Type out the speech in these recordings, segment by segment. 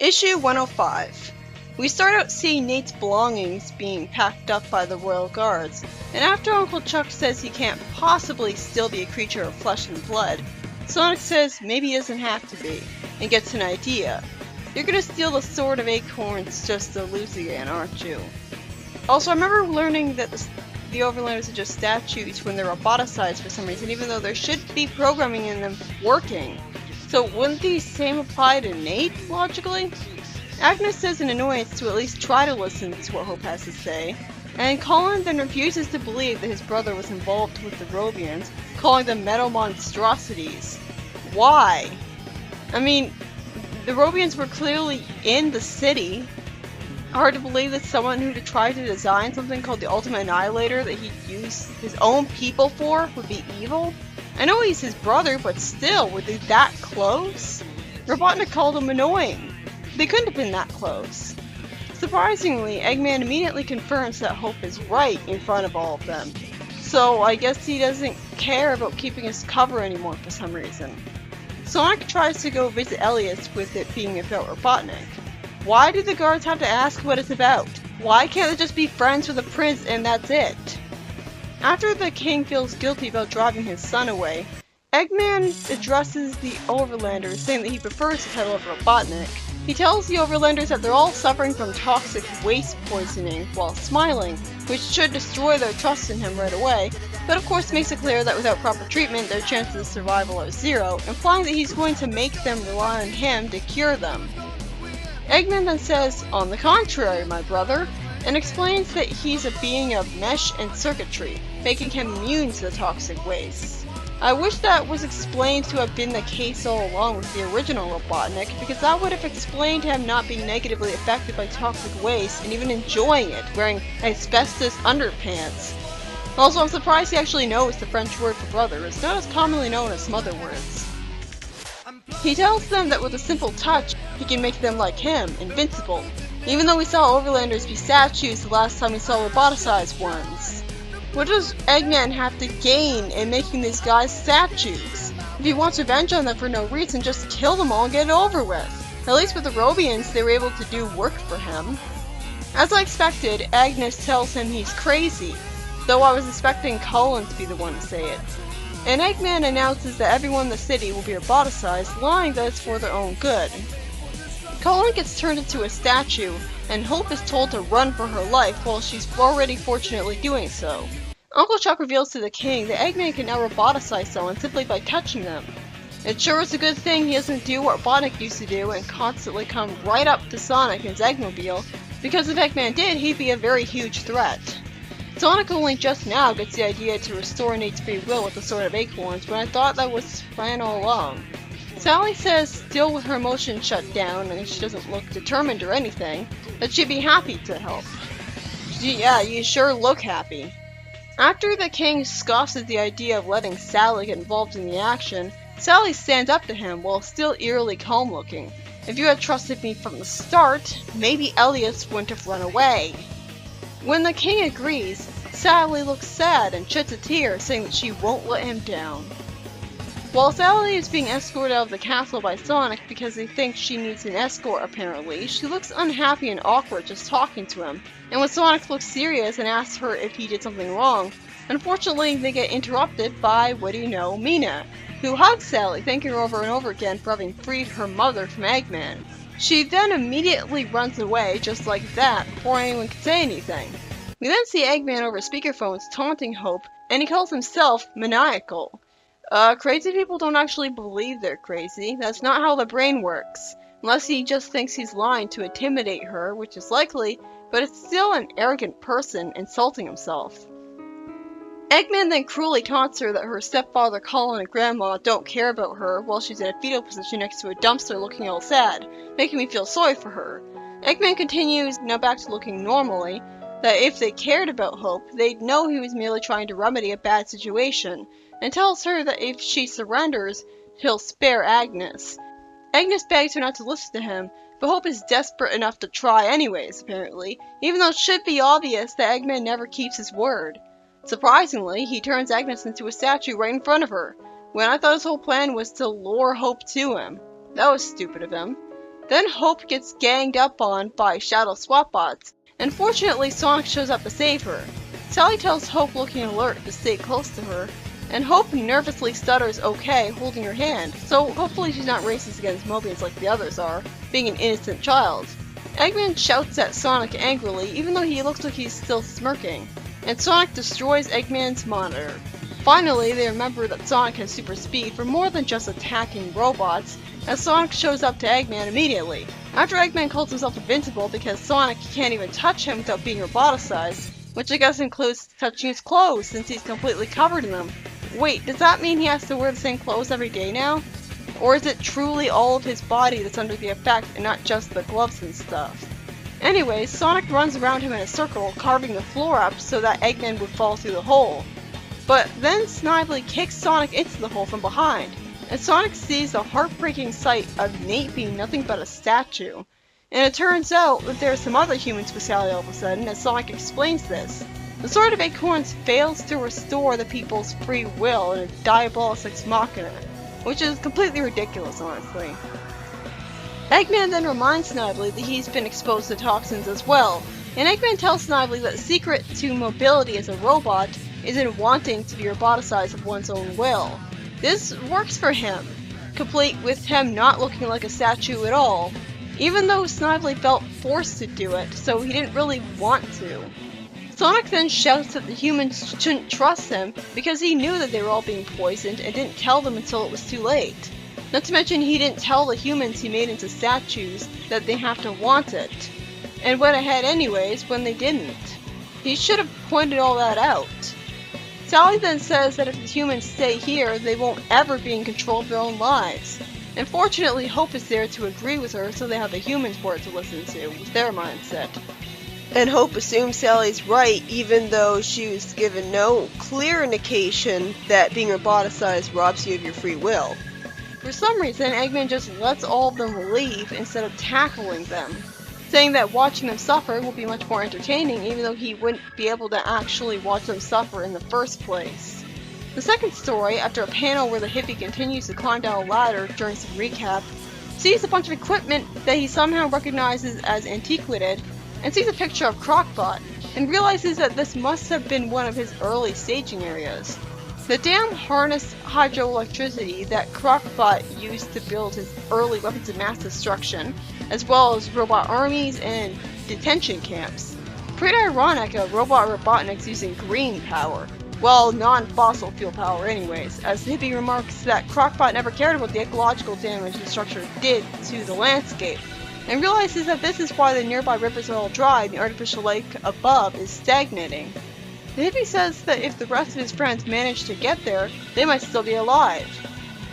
Issue 105. We start out seeing Nate's belongings being packed up by the royal guards, and after Uncle Chuck says he can't possibly still be a creature of flesh and blood, Sonic says maybe he doesn't have to be, and gets an idea. You're gonna steal the Sword of Acorns just to lose again, aren't you? Also, I remember learning that the Overlanders are just statues when they're roboticized for some reason, even though there should be programming in them working. So wouldn't these same apply to Nate, logically? Agnes says in annoyance to at least try to listen to what Hope has to say, and Colin then refuses to believe that his brother was involved with the Robians, calling them metal monstrosities. Why? I mean, the Robians were clearly in the city. Hard to believe that someone who tried to design something called the Ultimate Annihilator that he'd use his own people for would be evil. I know he's his brother, but still, were they that close? Robotnik called him annoying. They couldn't have been that close. Surprisingly, Eggman immediately confirms that Hope is right in front of all of them. So I guess he doesn't care about keeping his cover anymore for some reason. Sonic tries to go visit Elias with it being about Robotnik. Why do the guards have to ask what it's about? Why can't they just be friends with the prince and that's it? After the king feels guilty about driving his son away, Eggman addresses the Overlanders, saying that he prefers the title of Robotnik. He tells the Overlanders that they're all suffering from toxic waste poisoning while smiling, which should destroy their trust in him right away, but of course makes it clear that without proper treatment their chances of survival are zero, implying that he's going to make them rely on him to cure them. Eggman then says, "On the contrary, my brother," and explains that he's a being of mesh and circuitry, making him immune to the toxic waste. I wish that was explained to have been the case all along with the original Robotnik, because that would have explained him not being negatively affected by toxic waste and even enjoying it, wearing asbestos underpants. Also, I'm surprised he actually knows the French word for brother. It's not as commonly known as some other words. He tells them that with a simple touch, he can make them like him, invincible, even though we saw Overlanders be statues the last time we saw roboticized ones. What does Eggman have to gain in making these guys statues? If he wants revenge on them for no reason, just kill them all and get it over with. At least with the Robians, they were able to do work for him. As I expected, Agnes tells him he's crazy, though I was expecting Colin to be the one to say it. And Eggman announces that everyone in the city will be roboticized, lying that it's for their own good. Colin gets turned into a statue, and Hope is told to run for her life while she's already fortunately doing so. Uncle Chuck reveals to the king that Eggman can now roboticize someone simply by touching them. It sure is a good thing he doesn't do what Robotnik used to do and constantly come right up to Sonic in his Eggmobile, because if Eggman did, he'd be a very huge threat. Sonic only just now gets the idea to restore Nate's free will with the Sword of Acorns, when I thought that was his plan all along. Sally says, still with her emotions shut down and she doesn't look determined or anything, that she'd be happy to help. Yeah, you sure look happy. After the king scoffs at the idea of letting Sally get involved in the action, Sally stands up to him while still eerily calm looking. If you had trusted me from the start, maybe Elias wouldn't have run away. When the king agrees, Sally looks sad and sheds a tear, saying that she won't let him down. While Sally is being escorted out of the castle by Sonic because they think she needs an escort apparently, she looks unhappy and awkward just talking to him, and when Sonic looks serious and asks her if he did something wrong, unfortunately they get interrupted by, what do you know, Mina, who hugs Sally, thanking her over and over again for having freed her mother from Eggman. She then immediately runs away just like that, before anyone can say anything. We then see Eggman over speakerphones taunting Hope, and he calls himself maniacal. Crazy people don't actually believe they're crazy. That's not how the brain works. Unless he just thinks he's lying to intimidate her, which is likely, but it's still an arrogant person insulting himself. Eggman then cruelly taunts her that her stepfather Colin and Grandma don't care about her while she's in a fetal position next to a dumpster looking all sad, making me feel sorry for her. Eggman continues, now back to looking normally, that if they cared about Hope, they'd know he was merely trying to remedy a bad situation, and tells her that if she surrenders, he'll spare Agnes. Agnes begs her not to listen to him, but Hope is desperate enough to try anyways, apparently, even though it should be obvious that Eggman never keeps his word. Surprisingly, he turns Agnes into a statue right in front of her, when I thought his whole plan was to lure Hope to him. That was stupid of him. Then Hope gets ganged up on by Shadow SWAT bots, and fortunately Sonic shows up to save her. Sally tells Hope, looking alert, to stay close to her, and Hope nervously stutters okay, holding her hand, so hopefully she's not racist against Mobians like the others are, being an innocent child. Eggman shouts at Sonic angrily, even though he looks like he's still smirking, and Sonic destroys Eggman's monitor. Finally, they remember that Sonic has super speed for more than just attacking robots, as Sonic shows up to Eggman immediately. After Eggman calls himself invincible because Sonic can't even touch him without being roboticized, which I guess includes touching his clothes since he's completely covered in them. Wait, does that mean he has to wear the same clothes every day now? Or is it truly all of his body that's under the effect and not just the gloves and stuff? Anyways, Sonic runs around him in a circle, carving the floor up so that Eggman would fall through the hole. But then Snively kicks Sonic into the hole from behind, and Sonic sees the heartbreaking sight of Nate being nothing but a statue. And it turns out that there are some other humans with Sally all of a sudden, as Sonic explains this. The Sword of Acorns fails to restore the people's free will in a diabolic ex machina, which is completely ridiculous, honestly. Eggman then reminds Snively that he's been exposed to toxins as well, and Eggman tells Snively that the secret to mobility as a robot is in wanting to be roboticized of one's own will. This works for him, complete with him not looking like a statue at all, even though Snively felt forced to do it, so he didn't really want to. Sonic then shouts that the humans shouldn't trust him because he knew that they were all being poisoned and didn't tell them until it was too late. Not to mention he didn't tell the humans he made into statues that they have to want it, and went ahead anyways when they didn't. He should have pointed all that out. Sally then says that if the humans stay here, they won't ever be in control of their own lives. And fortunately, Hope is there to agree with her, so they have the humans for it to listen to, with their mindset. And Hope assumes Sally's right, even though she was given no clear indication that being roboticized robs you of your free will. For some reason, Eggman just lets all of them leave instead of tackling them, saying that watching them suffer will be much more entertaining, even though he wouldn't be able to actually watch them suffer in the first place. The second story, after a panel where the hippie continues to climb down a ladder during some recap, sees a bunch of equipment that he somehow recognizes as antiquated, and sees a picture of Crockbot, and realizes that this must have been one of his early staging areas. The dam harnessed hydroelectricity that Crockbot used to build his early weapons of mass destruction, as well as robot armies and detention camps. Pretty ironic, a robot Robotnik's using green power. Well, non-fossil fuel power anyways, as the hippie remarks that Crockbot never cared about the ecological damage the structure did to the landscape, and realizes that this is why the nearby rivers are all dry and the artificial lake above is stagnating. The hippie says that if the rest of his friends manage to get there, they might still be alive.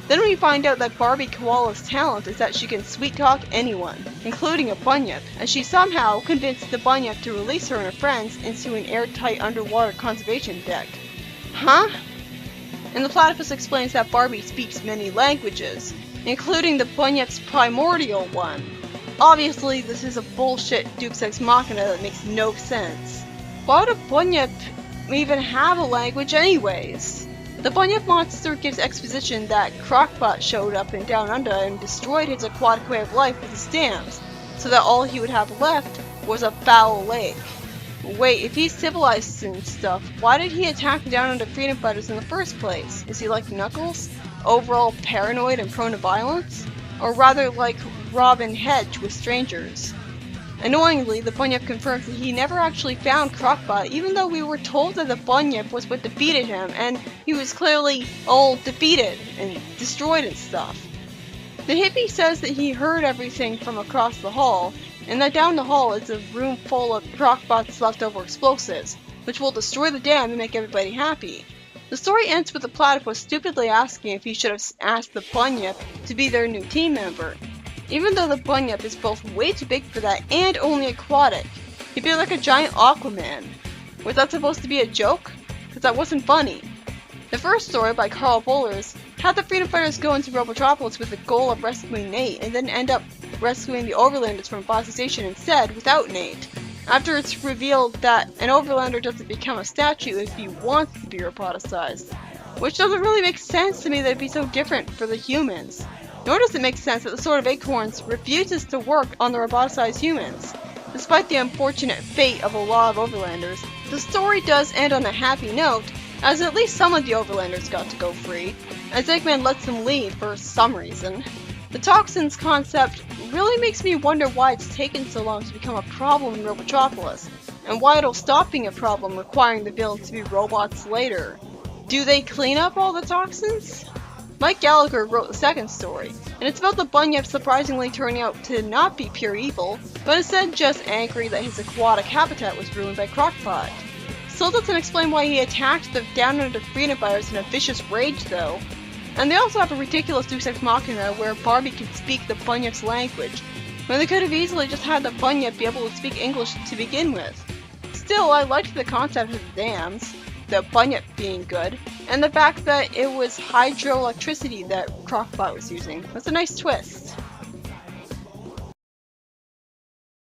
Then we find out that Barbie Koala's talent is that she can sweet-talk anyone, including a bunyip, and she somehow convinced the bunyip to release her and her friends into an airtight underwater conservation deck. Huh? And the platypus explains that Barbie speaks many languages, including the bunyip's primordial one. Obviously, this is a bullshit Deus Ex Machina that makes no sense. Why would a bunyip even have a language anyways? The bunyip monster gives exposition that Crockbot showed up in Down Under and destroyed his aquatic way of life with his dams, so that all he would have left was a foul lake. Wait, if he's civilized and stuff, why did he attack the Down Under Freedom Fighters in the first place? Is he like Knuckles? Overall paranoid and prone to violence? Or rather like Robin Hedge with strangers? Annoyingly, the bunyip confirms that he never actually found Crockbot, even though we were told that the bunyip was what defeated him, and he was clearly all defeated and destroyed and stuff. The hippie says that he heard everything from across the hall, and that down the hall is a room full of Crockbot's leftover explosives, which will destroy the dam and make everybody happy. The story ends with the platypus stupidly asking if he should have asked the bunyip to be their new team member. Even though the bunyip is both way too big for that and only aquatic. He'd be like a giant Aquaman. Was that supposed to be a joke? Because that wasn't funny. The first story, by Carl Bollers, had the Freedom Fighters go into Robotropolis with the goal of rescuing Nate, and then end up rescuing the Overlanders from Boston Station instead, without Nate. After it's revealed that an Overlander doesn't become a statue if he wants to be roboticized. Which doesn't really make sense to me that it'd be so different for the humans. Nor does it make sense that the Sword of Acorns refuses to work on the roboticized humans. Despite the unfortunate fate of a lot of Overlanders, the story does end on a happy note, as at least some of the Overlanders got to go free, as Eggman lets them leave for some reason. The toxins concept really makes me wonder why it's taken so long to become a problem in Robotropolis, and why it'll stop being a problem requiring the villains to be robots later. Do they clean up all the toxins? Mike Gallagher wrote the second story, and it's about the Bunyip surprisingly turning out to not be pure evil, but instead just angry that his aquatic habitat was ruined by Crockpot. Still doesn't explain why he attacked the Down Under Freedom Fighters in a vicious rage though. And they also have a ridiculous Deus Ex Machina where Barbie can speak the Bunyip's language, when they could have easily just had the Bunyip be able to speak English to begin with. Still, I liked the concept of the dams, the Bunyip being good, and the fact that it was hydroelectricity that Crockpot was using. That's a nice twist.